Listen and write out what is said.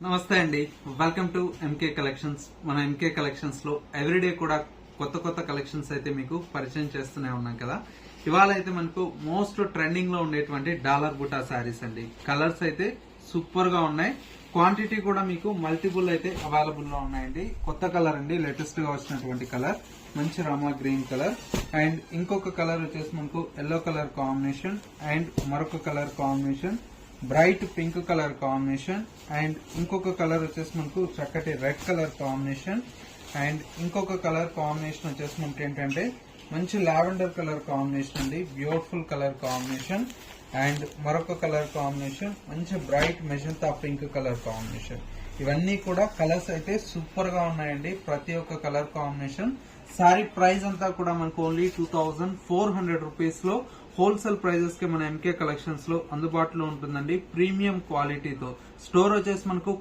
నమస్తే అండి, welcome to MK collections. మన ఎంకే కలెక్షన్స్ లో ఎవ్రీడే కూడా కొత్త కొత్త కలెక్షన్స్ అయితే మీకు పరిచయం చేస్తూనే ఉన్నాం కదా. ఇవాళ అయితే మనకు మోస్ట్ ట్రెండింగ్ లో ఉండేటువంటి డాలర్ బుటా శారీస్ అండి. కలర్స్ అయితే సూపర్ గా ఉన్నాయి. క్వాంటిటీ కూడా మీకు మల్టిపుల్ అయితే అవైలబుల్ లో ఉన్నాయండి. కొత్త కలర్ అండి, లేటెస్ట్ గా వచ్చినటువంటి కలర్, మంచి రామా గ్రీన్ కలర్ అండ్ ఇంకొక కలర్ వచ్చేసి మనకు ఎల్లో కలర్ కాంబినేషన్ అండ్ మరొక colour combination bright pink colour combination and ఇంకొక కలర్ వచ్చేసి మనకు చక్కటి రెడ్ కలర్ కాంబినేషన్ అండ్ ఇంకొక కలర్ కాంబినేషన్ వచ్చేసి మనకి ఏంటంటే మంచి లావెండర్ కలర్ కాంబినేషన్ అండి, బ్యూటిఫుల్ కలర్ కాంబినేషన్ అండ్ మరొక కలర్ కాంబినేషన్ మంచి bright magenta pink colour combination. ఇవన్నీ కూడా కలర్స్ అయితే సూపర్ గా ఉన్నాయండి. ప్రతి ఒక్క కలర్ కాంబినేషన్. సారీ ప్రైస్ అంతా కూడా మనకు ఓన్లీ 2400 రూపీస్ లో హోల్సేల్ ప్రైజెస్ కి మన ఎంకే కలెక్షన్స్ లో అందుబాటులో ఉంటుందండి, ప్రీమియం క్వాలిటీతో. స్టోర్ వచ్చేసి మనకు